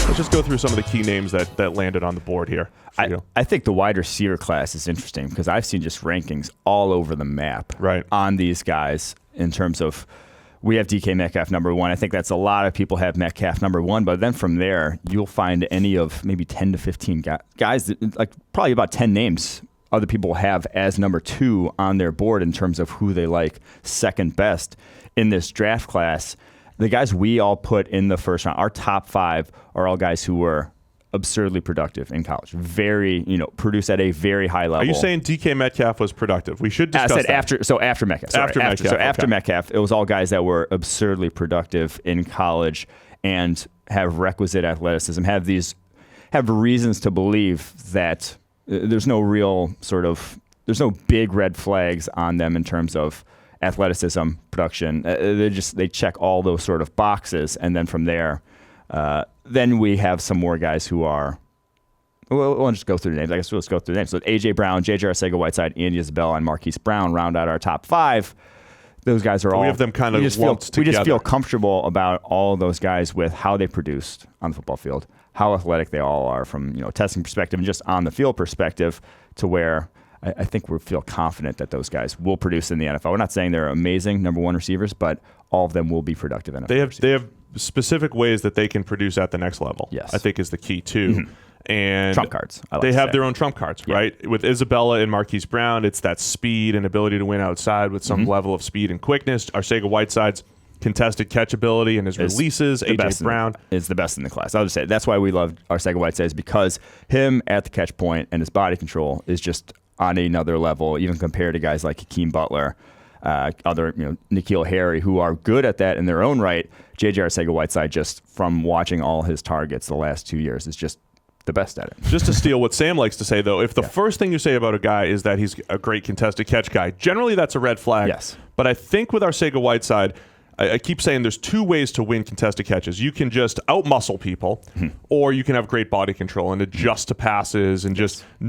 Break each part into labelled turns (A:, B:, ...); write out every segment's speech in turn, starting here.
A: Let's just go through some of the key names that landed on the board here.
B: I think the wide receiver class is interesting because I've seen just rankings all over the map on these guys in terms of we have DK Metcalf number 1. I think that's a lot of people have Metcalf number 1, but then from there you'll find any of maybe 10 to 15 guys, like probably about 10 names other people have as number 2 on their board in terms of who they like second best in this draft class. The guys we all put in the first round, our top 5 are all guys who were absurdly productive in college. Produced at a very high level.
A: Are you saying DK Metcalf was productive? We should discuss that.
B: After Metcalf. After Metcalf, it was all guys that were absurdly productive in college and have requisite athleticism, have reasons to believe that there's no big red flags on them in terms of athleticism, production. They check all those sort of boxes, and then from there, then we have some more guys who are. We'll just go through the names. I guess let's go through the names. So A.J. Brown, J.J. Arcega-Whiteside, Andy Isabella, and Marquise Brown round out our top 5. Those guys are all.
A: We have them kind of lumped together.
B: We just feel comfortable about all those guys with how they produced on the football field, how athletic they all are from testing perspective and just on the field perspective, to where I think we feel confident that those guys will produce in the NFL. We're not saying they're amazing number 1 receivers, but all of them will be productive NFL.
A: They have specific ways that they can produce at the next level.
B: Yes,
A: I think is the key too.
B: Mm-hmm.
A: And
B: trump cards.
A: They have their own trump cards, right? With Isabella and Marquise Brown, it's that speed and ability to win outside with some level of speed and quickness. Arcega-Whiteside's contested catch ability and his releases. A.J. Brown
B: is the best in the class. I'll just say that's why we love Arcega-Whiteside, because him at the catch point and his body control is just on another level, even compared to guys like Hakeem Butler, N'Keal Harry, who are good at that in their own right. J.J. Arcega-Whiteside, just from watching all his targets the last 2 years, is just the best at it.
A: Just to steal what Sam likes to say, though, if the first thing you say about a guy is that he's a great contested catch guy, generally that's a red flag.
B: Yes.
A: But I think with Arcega-Whiteside, I keep saying there's 2 ways to win contested catches. You can just out-muscle people, or you can have great body control and adjust to passes and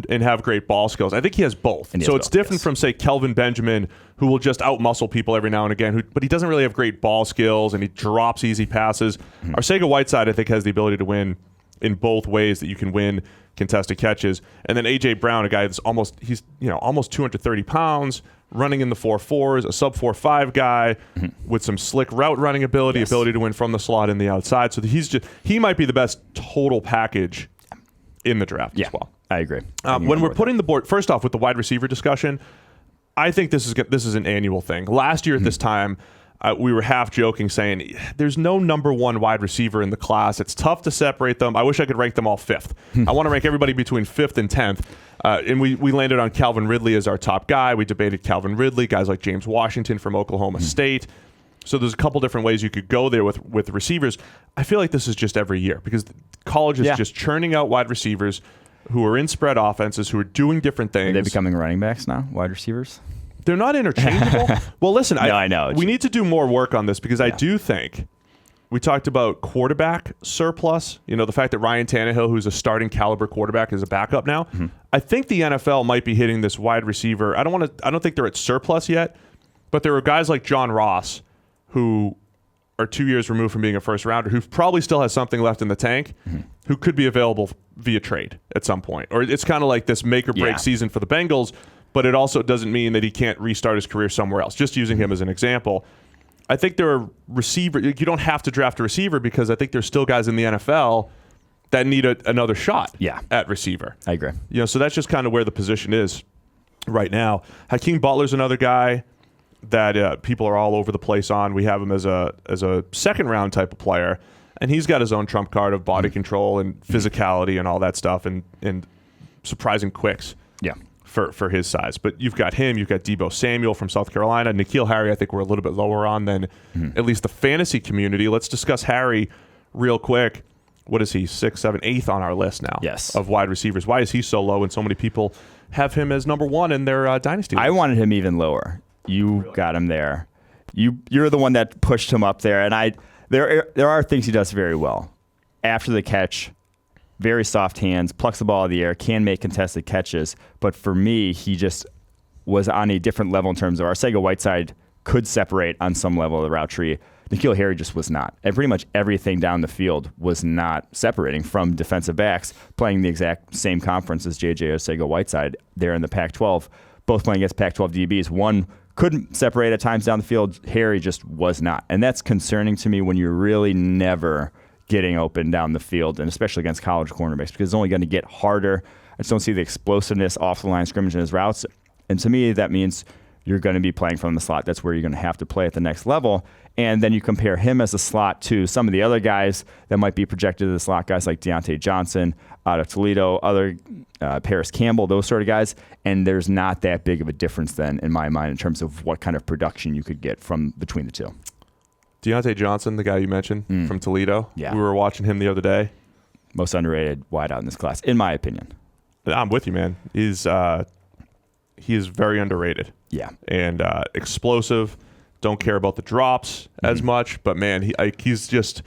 A: and have great ball skills. I think he has both. So it's different from, say, Kelvin Benjamin, who will just out-muscle people every now and again, but he doesn't really have great ball skills, and he drops easy passes. Arcega-Whiteside, I think, has the ability to win in both ways that you can win contested catches. And then A.J. Brown, a guy that's almost 230 pounds, running in the 4.4s, a sub 4.5 guy with some slick route running ability to win from the slot and the outside. So he might be the best total package in the draft as well.
B: I agree.
A: When we're putting the board, first off, with the wide receiver discussion, I think this is an annual thing. Last year at this time, we were half joking saying there's no number 1 wide receiver in the class. It's tough to separate them. I wish I could rank them all 5th. I want to rank everybody between 5th and 10th. And we landed on Calvin Ridley as our top guy. We debated Calvin Ridley, guys like James Washington from Oklahoma State. So there's a couple different ways you could go there with receivers. I feel like this is just every year because college is just churning out wide receivers who are in spread offenses, who are doing different things.
B: Are they becoming running backs now, wide receivers?
A: They're not interchangeable. Well, listen,
B: I know.
A: We need to do more work on this because I do think we talked about quarterback surplus. The fact that Ryan Tannehill, who's a starting caliber quarterback, is a backup now. I think the NFL might be hitting this wide receiver. I don't think they're at surplus yet, but there are guys like John Ross who are 2 years removed from being a first rounder, who probably still has something left in the tank, who could be available via trade at some point. Or it's kind of like this make or break season for the Bengals. But it also doesn't mean that he can't restart his career somewhere else. Just using him as an example. I think there are receivers. You don't have to draft a receiver because I think there's still guys in the NFL that need another shot at receiver.
B: I agree.
A: So that's just kind of where the position is right now. Hakeem Butler's another guy that people are all over the place on. We have him as a second-round type of player, and he's got his own trump card of body control and physicality and all that stuff and surprising quicks.
B: Yeah.
A: For his size. But you've got him, you've got Deebo Samuel from South Carolina. N'Keal Harry, I think we're a little bit lower on than at least the fantasy community. Let's discuss Harry real quick. What is he, 6th, 7th, 8th on our list now of wide receivers? Why is he so low and so many people have him as number 1 in their dynasty
B: leagues? I wanted him even lower. You got him there. You're the one that pushed him up there. And there are things he does very well. After the catch, very soft hands, plucks the ball out of the air, can make contested catches. But for me, he just was on a different level in terms of Arcega-Whiteside could separate on some level of the route tree. N'Keal Harry just was not. And pretty much everything down the field was not separating from defensive backs playing the exact same conference as J.J. Arcega-Whiteside there in the Pac-12, both playing against Pac-12 DBs. One couldn't separate at times down the field. Harry just was not. And that's concerning to me when you're really never getting open down the field, and especially against college cornerbacks, because it's only going to get harder. I just don't see the explosiveness off the line of scrimmage in his routes. And to me, that means you're going to be playing from the slot. That's where you're going to have to play at the next level. And then you compare him as a slot to some of the other guys that might be projected as the slot, guys like Deontay Johnson out of Toledo, other Paris Campbell, those sort of guys. And there's not that big of a difference then, in my mind, in terms of what kind of production you could get from between the two.
A: Deontay Johnson, the guy you mentioned from Toledo.
B: Yeah.
A: We were watching him the other day.
B: Most underrated wideout in this class, in my opinion.
A: I'm with you, man. He is very underrated.
B: Yeah.
A: And explosive. Don't care about the drops as much, but man, he's just,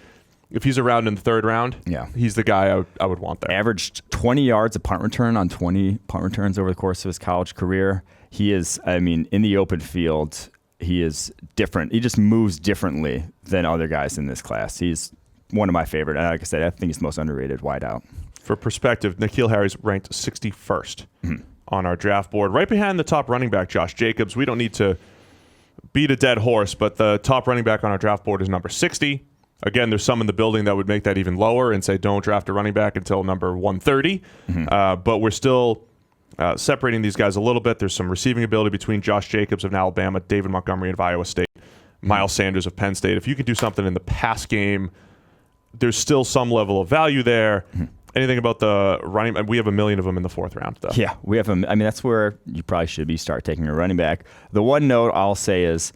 A: if he's around in the third round, he's the guy I would want there.
B: Averaged 20 yards a punt return on 20 punt returns over the course of his college career. He is, in the open field, he is different. He just moves differently than other guys in this class. He's one of my favorite. And like I said, I think he's the most underrated wideout.
A: For perspective, N'Keal Harry's ranked 61st on our draft board, right behind the top running back, Josh Jacobs. We don't need to beat a dead horse, but the top running back on our draft board is number 60. Again, there's some in the building that would make that even lower and say don't draft a running back until number 130. But we're still separating these guys a little bit. There's some receiving ability between Josh Jacobs of Alabama, David Montgomery of Iowa State, Miles Sanders of Penn State. If you could do something in the pass game, there's still some level of value there. Anything about the running? We have a million of them in the fourth round, though.
B: Yeah, we have them. That's where you probably should start taking a running back. The one note I'll say is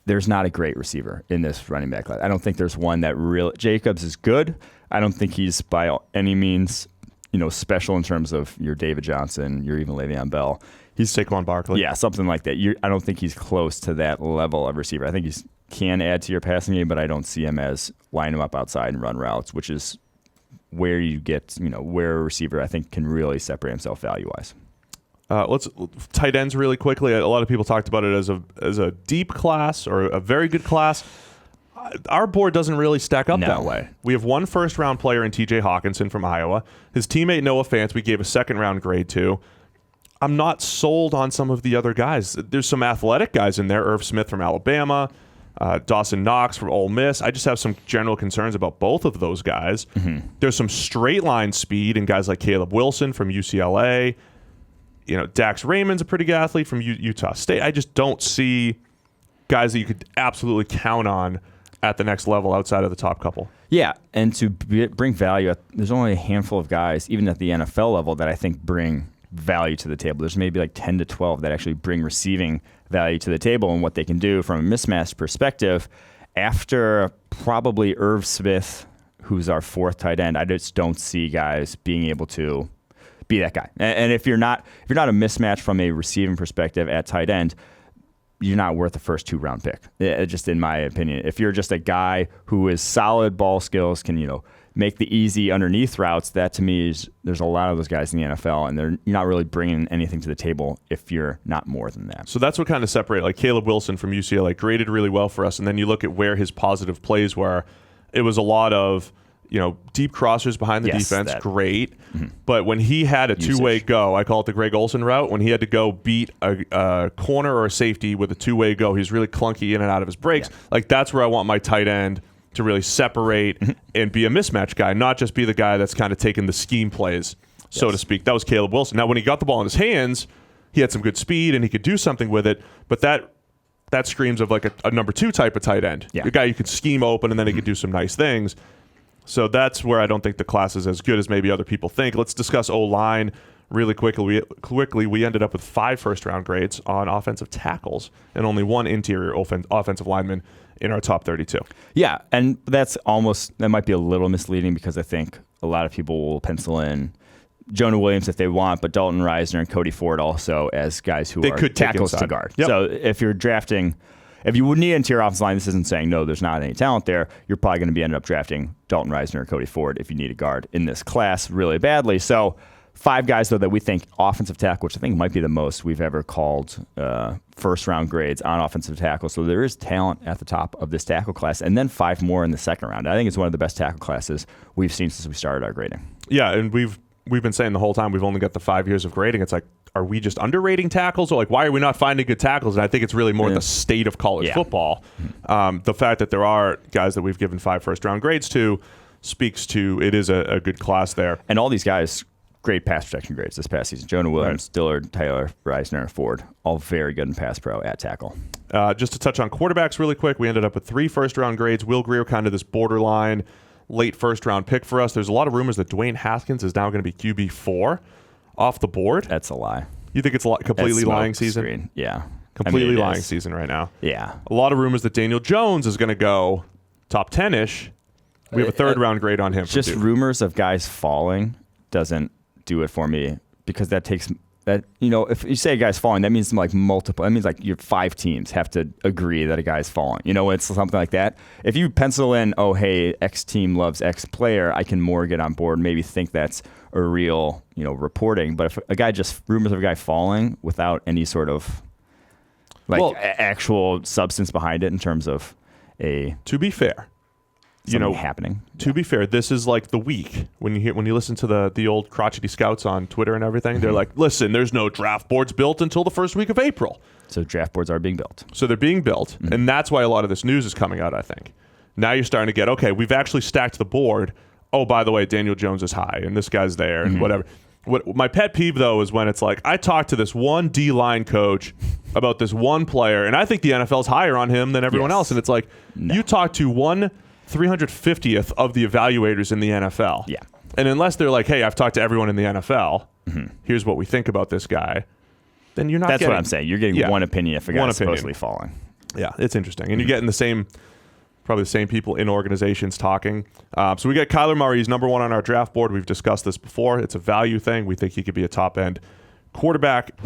B: there's not a great receiver in this running back class. I don't think there's one that really. Jacobs is good. I don't think he's by any means, special in terms of your David Johnson, your even Le'Veon Bell.
A: He's Saquon Barkley.
B: Yeah, something like that. I don't think he's close to that level of receiver. I think he can add to your passing game, but I don't see him as line him up outside and run routes, which is where you get, where a receiver I think can really separate himself value-wise.
A: Let's tight ends really quickly. A lot of people talked about it as a deep class or a very good class. Our board doesn't really stack up that way. We have one first-round player in T.J. Hawkinson from Iowa. His teammate Noah Fant, we gave a second-round grade to. I'm not sold on some of the other guys. There's some athletic guys in there. Irv Smith from Alabama, Dawson Knox from Ole Miss. I just have some general concerns about both of those guys. There's some straight-line speed in guys like Caleb Wilson from UCLA. Dax Raymond's a pretty good athlete from Utah State. I just don't see guys that you could absolutely count on at the next level outside of the top couple.
B: Yeah, and to bring value, there's only a handful of guys, even at the NFL level, that I think bring value to the table. There's maybe like 10 to 12 that actually bring receiving value to the table and what they can do from a mismatch perspective. After probably Irv Smith, who's our fourth tight end, I just don't see guys being able to be that guy. And if you're not a mismatch from a receiving perspective at tight end, you're not worth the first 2-round pick, just in my opinion. If you're just a guy who is solid ball skills, can make the easy underneath routes, that to me is, there's a lot of those guys in the NFL, and you're not really bringing anything to the table if you're not more than that.
A: So that's what kind of separates, like Caleb Wilson from UCLA graded really well for us, and then you look at where his positive plays were. It was a lot of deep crossers behind the defense, great. But when he had a two-way go, I call it the Greg Olsen route, when he had to go beat a corner or a safety with a two-way go, he's really clunky in and out of his breaks. Like, that's where I want my tight end to really separate and be a mismatch guy, not just be the guy that's kind of taking the scheme plays, so to speak. That was Caleb Wilson. Now, when he got the ball in his hands, he had some good speed and he could do something with it, but that screams of like a number 2 type of tight end. A guy you could scheme open and then he could do some nice things. So that's where I don't think the class is as good as maybe other people think. Let's discuss O-line really quickly. We ended up with 5 first-round grades on offensive tackles and only 1 interior offensive lineman in our top 32.
B: Yeah, and that might be a little misleading because I think a lot of people will pencil in Jonah Williams if they want, but Dalton Reisner and Cody Ford also as guys who are tackles to guard. Yep. So if you're drafting... If you would need an interior offensive line, this isn't saying, no, there's not any talent there. You're probably going to be ended up drafting Dalton Reisner or Cody Ford if you need a guard in this class really badly. So 5 guys, though, that we think offensive tackle, which I think might be the most we've ever called first-round grades on offensive tackle. So there is talent at the top of this tackle class, and then 5 more in the second round. I think it's one of the best tackle classes we've seen since we started our grading.
A: Yeah, and we've been saying the whole time we've only got the 5 years of grading. It's like, are we just underrating tackles, or like why are we not finding good tackles? And I think it's really more the state of college football. The fact that there are guys that we've given 5 first-round grades to speaks to it is a good class there.
B: And all these guys, great pass protection grades this past season. Jonah Williams, Dillard, Taylor, Reisner, Ford, all very good in pass pro at tackle.
A: Just to touch on quarterbacks really quick, we ended up with 3 first-round grades. Will Grier, kind of this borderline late first-round pick for us. There's a lot of rumors that Dwayne Haskins is now going to be QB4 off the board.
B: That's a lie.
A: You think it's a completely lying season?
B: Screen. Yeah.
A: Completely lying season right now.
B: Yeah.
A: A lot of rumors that Daniel Jones is going to go top 10-ish. We have a third-round grade on him.
B: Just rumors of guys falling doesn't do it for me, because that takes that, if you say a guy's falling, that means like multiple. That means like your 5 teams have to agree that a guy's falling. It's something like that. If you pencil in, oh hey, X team loves X player, I can more get on board. Maybe think that's a real reporting. But if a guy just rumors of a guy falling without any sort of actual substance behind it in terms of
A: to be fair.
B: Happening.
A: To be fair, this is like the week when you listen to the old crotchety scouts on Twitter and everything. They're like, listen, there's no draft boards built until the first week of April.
B: So draft boards are being built.
A: So they're being built, and that's why a lot of this news is coming out, I think. Now you're starting to get, okay, we've actually stacked the board. Oh, by the way, Daniel Jones is high, and this guy's there, and whatever. What my pet peeve, though, is when it's like, I talked to this one D-line coach about this one player, and I think the NFL's higher on him than everyone else. And it's like, you talked to one 350th of the evaluators in the NFL.
B: Yeah.
A: And unless they're like, hey, I've talked to everyone in the NFL, here's what we think about this guy, then you're not
B: That's what I'm saying. You're getting one opinion if a guy's supposedly falling.
A: Yeah, it's interesting. And you're getting probably the same people in organizations talking. So we got Kyler Murray. He's number 1 on our draft board. We've discussed this before. It's a value thing. We think he could be a top-end quarterback.